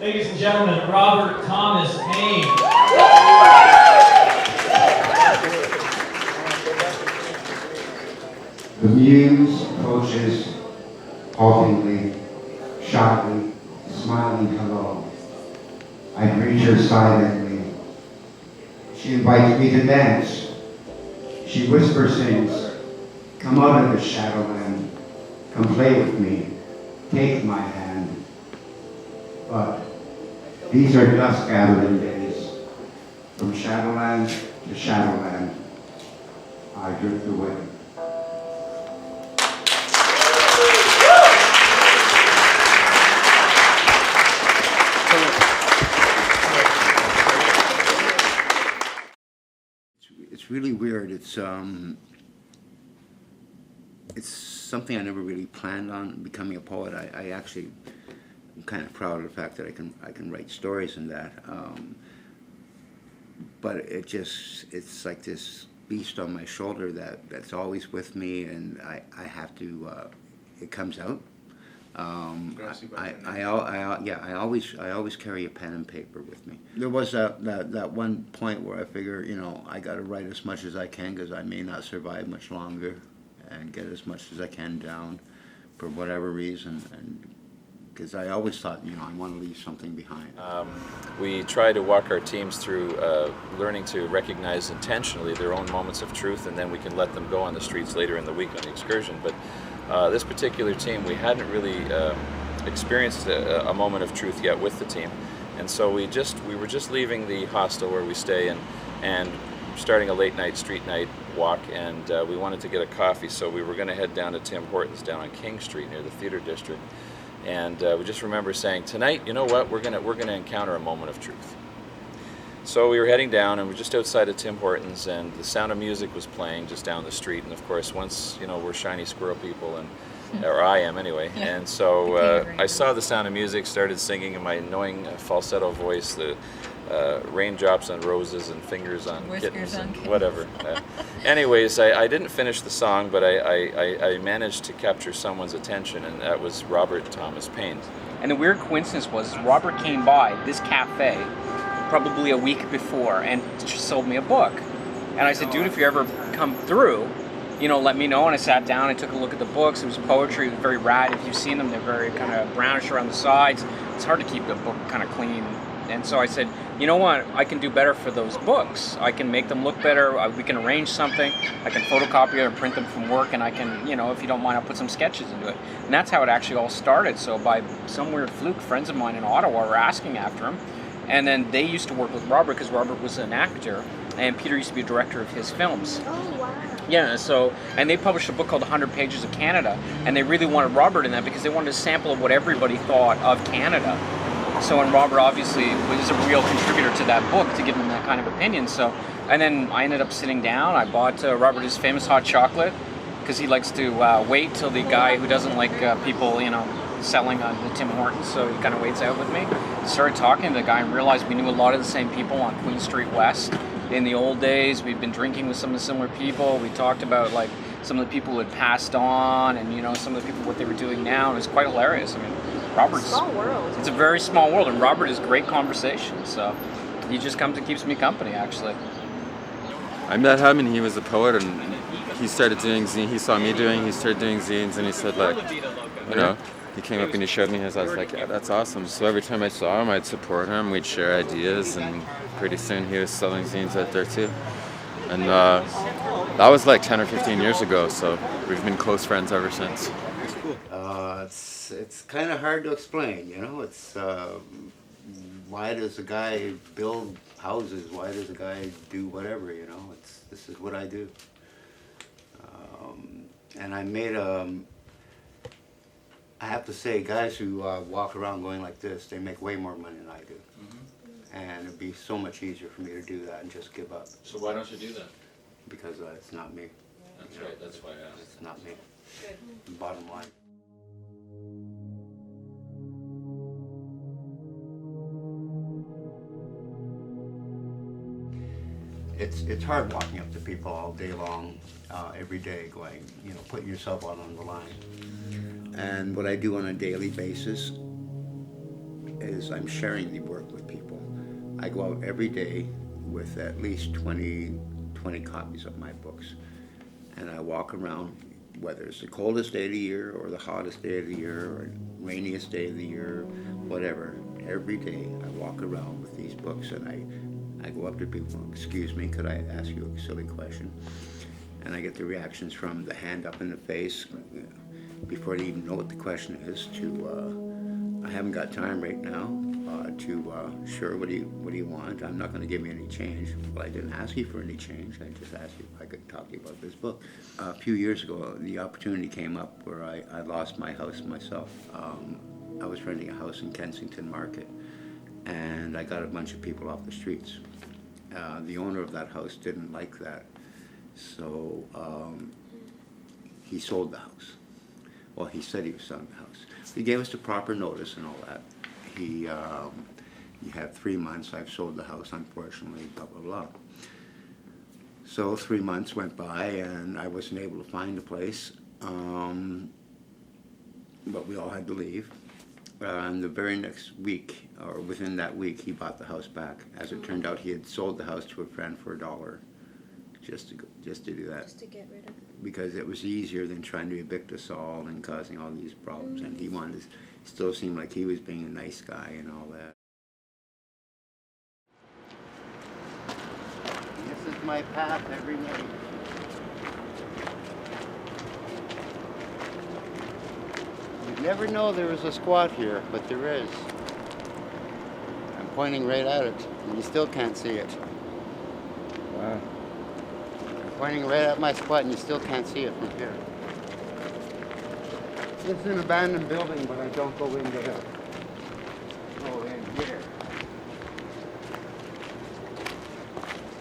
Ladies and gentlemen, Robert Thomas Payne. The muse approaches haltingly, shyly, smiling hello. I greet her silently. She invites me to dance. She whisper sings, come out of the shadowland, come play with me, take my hand. But these are dust gathering days. From shadowland to shadowland, I drift away. It's really weird. It's something I never really planned on becoming a poet. I actually am kind of proud of the fact that I can write stories and that. But it's like this beast on my shoulder that's always with me, and I have to. It comes out. I always carry a pen and paper with me. There was that one point where I figure, I got to write as much as I can because I may not survive much longer, and get as much as I can down for whatever reason, and because I always thought, I want to leave something behind. We try to walk our teams through learning to recognize intentionally their own moments of truth, and then we can let them go on the streets later in the week on the excursion. But this particular team, we hadn't really experienced a moment of truth yet with the team, and so we were just leaving the hostel where we stay and starting a late night street night walk, and we wanted to get a coffee, so we were going to head down to Tim Hortons down on King Street near the theater district, and we just remember saying, tonight, you know what, we're gonna encounter a moment of truth. So we were heading down, and we're just outside of Tim Hortons, and the Sound of Music was playing just down the street. And of course, once we're shiny squirrel people, or I am anyway. Yeah. And so I saw the Sound of Music, started singing in my annoying falsetto voice, the raindrops on roses and fingers on kittens and whatever. Anyways, I didn't finish the song, but I managed to capture someone's attention, and that was Robert Thomas Payne. And the weird coincidence was Robert came by this cafe probably a week before and sold me a book. And I said, dude, if you ever come through, let me know. And I sat down, I took a look at the books. It was poetry, it was very rad. If you've seen them, they're very kind of brownish around the sides. It's hard to keep the book kind of clean. And so I said, you know what, I can do better for those books. I can make them look better. We can arrange something. I can photocopy it or print them from work, and I can, if you don't mind, I'll put some sketches into it. And that's how it actually all started. So by some weird fluke, friends of mine in Ottawa were asking after him. And then they used to work with Robert because Robert was an actor, and Peter used to be a director of his films. Oh, wow. Yeah, and they published a book called 100 Pages of Canada, and they really wanted Robert in that because they wanted a sample of what everybody thought of Canada. So, and Robert obviously was a real contributor to that book to give him that kind of opinion. So, and then I ended up sitting down. I bought Robert his famous hot chocolate because he likes to wait till the guy who doesn't like people, selling on the Tim Hortons, so he kind of waits out with me. Started talking to the guy and realized we knew a lot of the same people on Queen Street West. In the old days, we'd been drinking with some of the similar people. We talked about like some of the people who had passed on, and some of the people what they were doing now. And it was quite hilarious. I mean, Robert's small world. It's a very small world, and Robert is great conversation. So he just comes and keeps me company, actually. I met him, and he was a poet, and he started doing zines. He saw me he started doing zines, and he said he came up and he showed me his. I was like, yeah, that's awesome. So every time I saw him, I'd support him. We'd share ideas, and pretty soon he was selling zines out there too. And that was like 10 or 15 years ago. So we've been close friends ever since. It's kind of hard to explain. It's why does a guy build houses? Why does a guy do whatever? This is what I do. And I made I have to say, guys who walk around going like this, they make way more money than I do. Mm-hmm. And it'd be so much easier for me to do that and just give up, So why don't you do that? because it's not me. That's right, that's why I asked. It's not me. Bottom line. It's hard walking up to people all day long, every day, going, putting yourself out on the line. And what I do on a daily basis is I'm sharing the work with people. I go out every day with at least 20 copies of my books. And I walk around, whether it's the coldest day of the year or the hottest day of the year or rainiest day of the year, whatever. Every day I walk around with these books and I go up to people, excuse me, could I ask you a silly question? And I get the reactions from the hand up in the face before they even know what the question is to, I haven't got time right now, to, sure, what do you want? I'm not going to give you any change. Well, I didn't ask you for any change. I just asked you if I could talk to you about this book. A few years ago, the opportunity came up where I lost my house myself. I was renting a house in Kensington Market, and I got a bunch of people off the streets. The owner of that house didn't like that, so he sold the house. Well, he said he was selling the house. He gave us the proper notice and all that. He had 3 months. I've sold the house, unfortunately, blah, blah, blah. So 3 months went by, and I wasn't able to find a place, but we all had to leave. And the very next week, or within that week, he bought the house back. As it turned out, he had sold the house to a friend for $1, just to do that. Just to get rid of it. Because it was easier than trying to evict us all and causing all these problems. And he wanted to still seem like he was being a nice guy and all that. This is my path every night. You'd never know there was a squat here, but there is. I'm pointing right at it, and you still can't see it. Wow. I'm pointing right at my squat, and you still can't see it from here. It's an abandoned building, but I don't go in there. Go in here.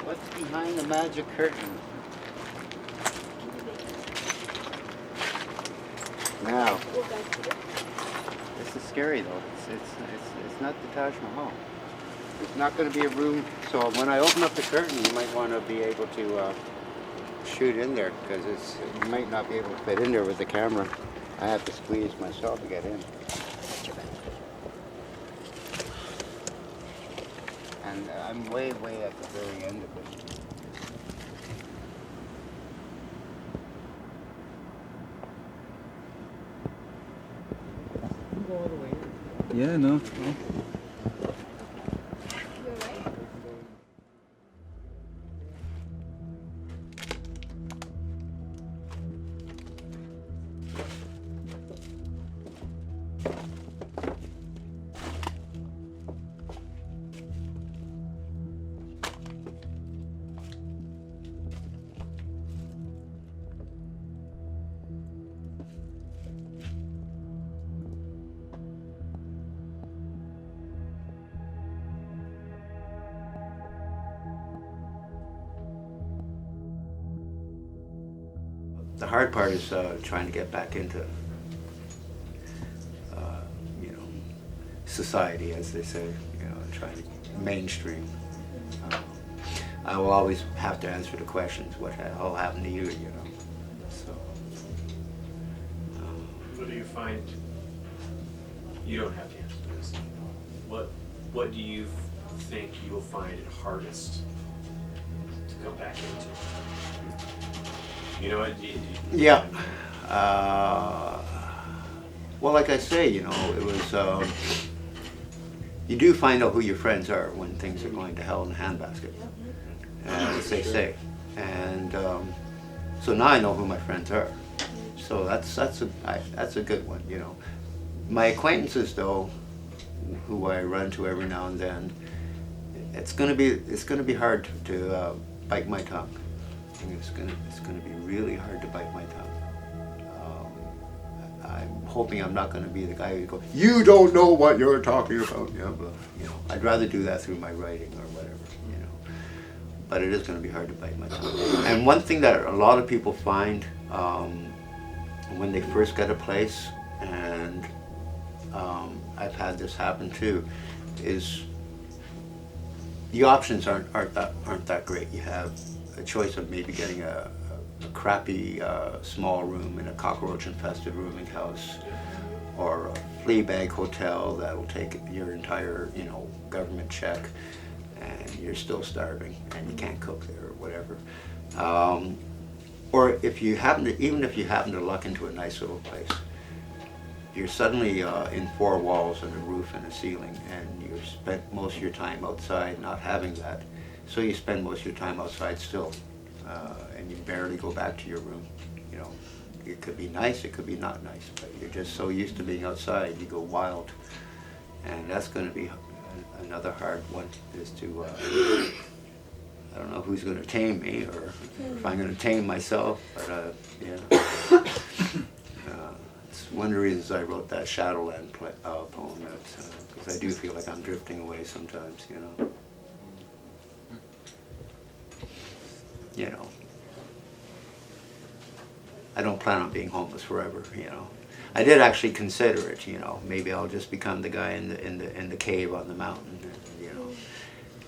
What's behind the magic curtain? Now, this is scary though. It's not the Taj Mahal. It's not going to be a room. So when I open up the curtain, you might want to be able to shoot in there, because you might not be able to fit in there with the camera. I have to squeeze myself to get in. And I'm way at the very end of it. Yeah, no. You're right. The hard part is trying to get back into, society, as they say, and trying to mainstream. I will always have to answer the questions, what the hell happened to you, So. What do you find? You don't have to answer this. What do you think you'll find it hardest to come back into? You know what? Yeah. Well, like I say, it was. You do find out who your friends are when things are going to hell in a handbasket, as they say. And so now I know who my friends are. So that's a good one, My acquaintances, though, who I run to every now and then, it's gonna be hard to bite my tongue. I think it's gonna be really hard to bite my tongue. I'm hoping I'm not going to be the guy who goes, "You don't know what you're talking about." Yeah, but, I'd rather do that through my writing or whatever, But it is going to be hard to bite my tongue. And one thing that a lot of people find when they first get a place, and I've had this happen too, is the options aren't that great. You have a choice of maybe getting a crappy small room in a cockroach-infested rooming house, or a flea bag hotel that'll take your entire, government check, and you're still starving and you can't cook there or whatever. Or if you happen to, even if you happen to luck into a nice little place, you're suddenly in four walls and a roof and a ceiling, and you've spent most of your time outside not having that. So you spend most of your time outside still, and you barely go back to your room. It could be nice, it could be not nice, but you're just so used to being outside, you go wild. And that's going to be another hard one, is to, I don't know who's going to tame me, or if I'm going to tame myself, but yeah. It's one of the reasons I wrote that Shadowland poem, because I do feel like I'm drifting away sometimes, I don't plan on being homeless forever, I did actually consider it, maybe I'll just become the guy in the cave on the mountain,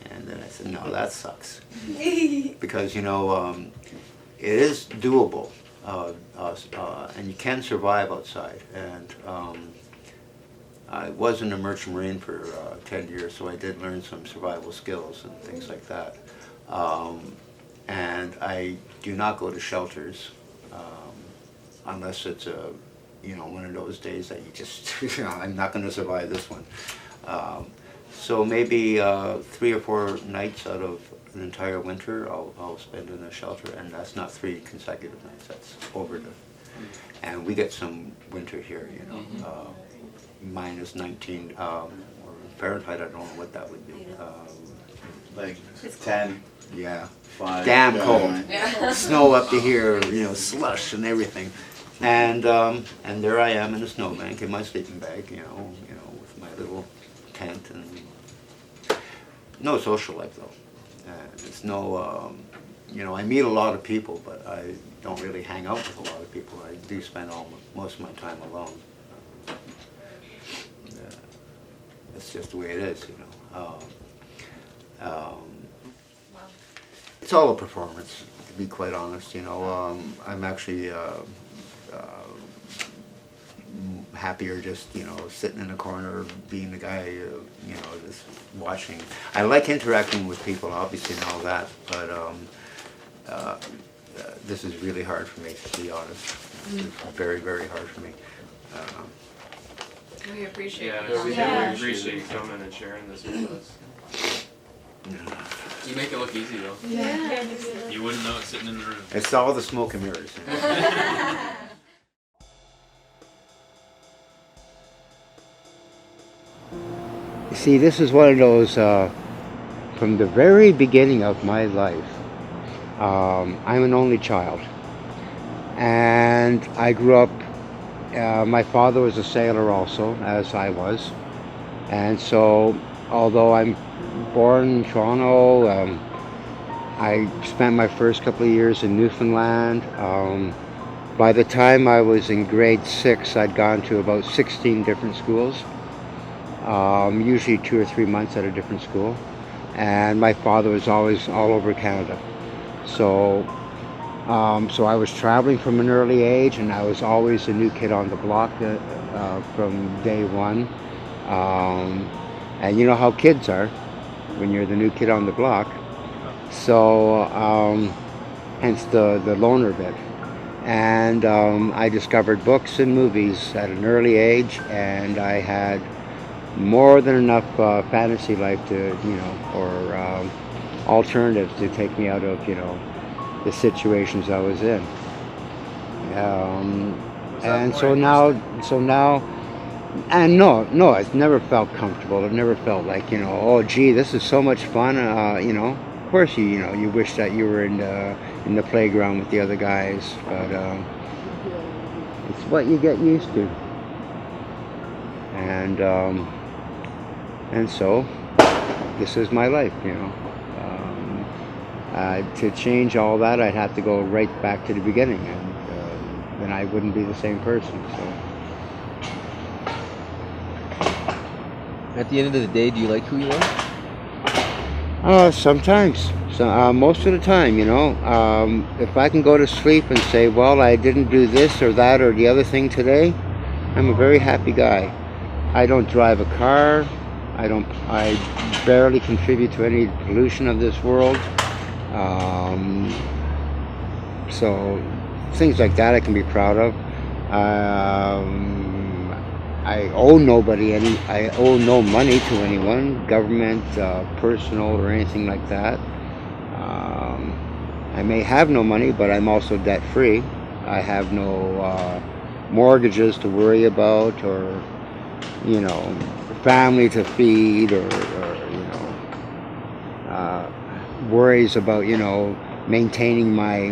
and then I said, no, that sucks. Because, it is doable, and you can survive outside. And I was in the Merchant Marine for 10 years, so I did learn some survival skills and things like that. And I do not go to shelters unless it's one of those days that you just, I'm not going to survive this one. So maybe 3 or 4 nights out of an entire winter I'll spend in a shelter, and that's not 3 consecutive nights, that's over the, and we get some winter here, minus 19, or Fahrenheit, I don't know what that would be. Like 10. Yeah. 5. Damn cold. Yeah. Snow up to here, slush and everything. And there I am in a snowbank in my sleeping bag, with my little tent, and no social life though. It's no, I meet a lot of people, but I don't really hang out with a lot of people. I do spend most of my time alone. That's just the way it is, It's all a performance, to be quite honest. I'm actually happier just sitting in a corner, being the guy, just watching. I like interacting with people, obviously, and all that, but this is really hard for me, to be honest. It's very, very hard for me. We appreciate Yeah, it. we Yeah. appreciate you coming and sharing this with us. You make it look easy though. Yeah. You wouldn't know it sitting in the room. It's all the smoke and mirrors. See, this is one of those, from the very beginning of my life, I'm an only child. And I grew up, my father was a sailor also, as I was. And so, although I'm born in Toronto, I spent my first couple of years in Newfoundland. By the time I was in grade 6, I'd gone to about 16 different schools. Usually 2 or 3 months at a different school, and my father was always all over Canada. So I was traveling from an early age, and I was always a new kid on the block from day one. And you know how kids are when you're the new kid on the block. So hence the loner bit. And I discovered books and movies at an early age, and I had more than enough fantasy life to, or alternatives to take me out of, the situations I was in. And so now, and no, it's never felt comfortable. It never felt like, oh gee, this is so much fun. Of course you wish that you were in the playground with the other guys, but it's what you get used to. and so this is my life, you know. To change all that, I'd have to go right back to the beginning, and then I wouldn't be the same person. So. At the end of the day, do you like who you are? Sometimes. So, most of the time, you know. If I can go to sleep and say, well, I didn't do this or that or the other thing today, I'm a very happy guy. I don't drive a car. I barely contribute to any pollution of this world. So things like that I can be proud of. I owe nobody I owe no money to anyone, government, personal, or anything like that. I may have no money, but I'm also debt free. I have no mortgages to worry about, or you know, family to feed, or you know, worries about, you know, maintaining my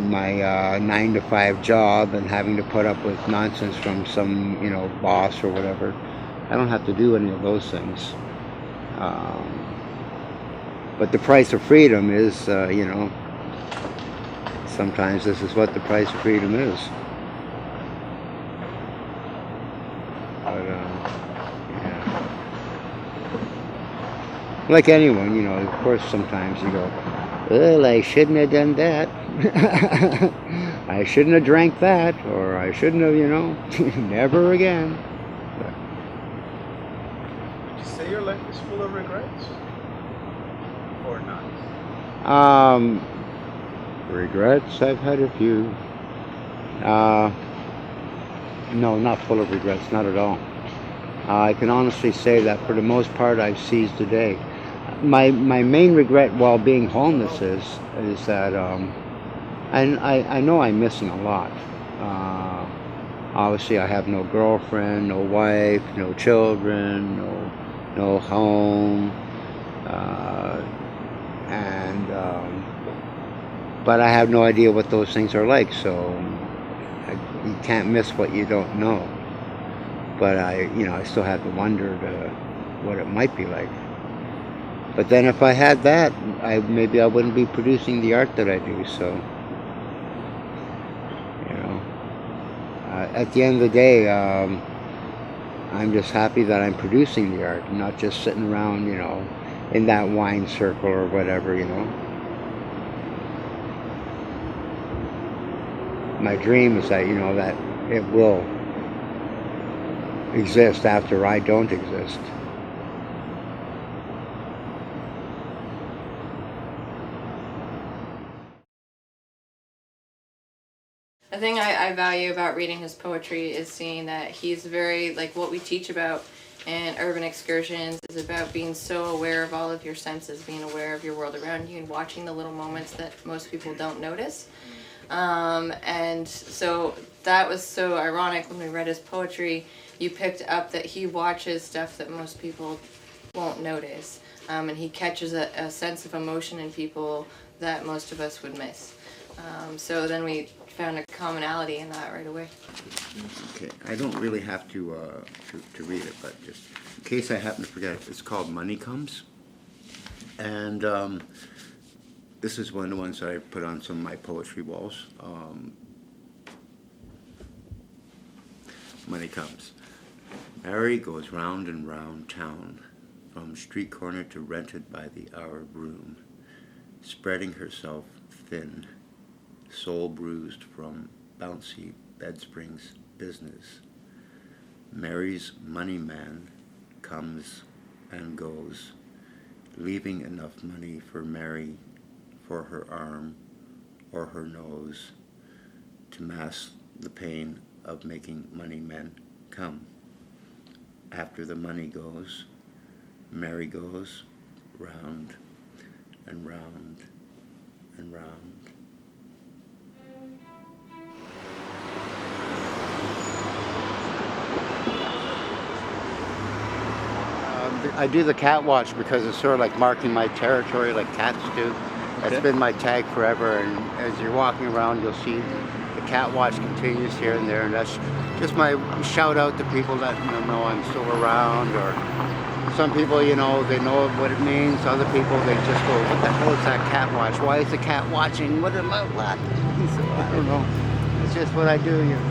9-to-5 job and having to put up with nonsense from some, you know, boss or whatever. I don't have to do any of those things. But the price of freedom is, you know, sometimes this is what the price of freedom is. But, yeah. Like anyone, you know, of course sometimes you go, well, I shouldn't have done that. I shouldn't have drank that, or I shouldn't have, you know, never again. Would you say your life is full of regrets? Or not? Regrets, I've had a few. No, not full of regrets, not at all. I can honestly say that for the most part I've seized the day. My main regret while being homeless is that I know I'm missing a lot. Obviously I have no girlfriend, no wife, no children, no home, but I have no idea what those things are like, so you can't miss what you don't know. But I still have to wonder what it might be like. But then if I had that, maybe I wouldn't be producing the art that I do. So, you know, at the end of the day, I'm just happy that I'm producing the art, not just sitting around, you know, in that wine circle or whatever, you know. My dream is that, you know, that it will exist after I don't exist. The thing I value about reading his poetry is seeing that he's very, like, what we teach about in urban excursions is about being so aware of all of your senses, being aware of your world around you and watching the little moments that most people don't notice. And so that was so ironic when we read his poetry. You picked up that he watches stuff that most people won't notice. And he catches a sense of emotion in people that most of us would miss. So then we found a commonality in that right away. Okay, I don't really have to read it, but just in case I happen to forget it, it's called Money Comes. And this is one of the ones that I put on some of my poetry walls. Money Comes. Mary goes round and round town, from street corner to rented by the hour room, spreading herself thin, soul bruised from bouncy bed springs business. Mary's money man comes and goes, leaving enough money for Mary for her arm or her nose to mask the pain of making money men come. After the money goes, Mary goes round and round and round. I do the cat watch because it's sort of like marking my territory like cats do. Okay. It's been my tag forever, and as you're walking around, you'll see the cat watch continues here and there, and that's just my shout out to people that know I'm still around, or some people, they know what it means. Other people, they just go, what the hell is that cat watch? Why is the cat watching? What? So, I don't know. It's just what I do here.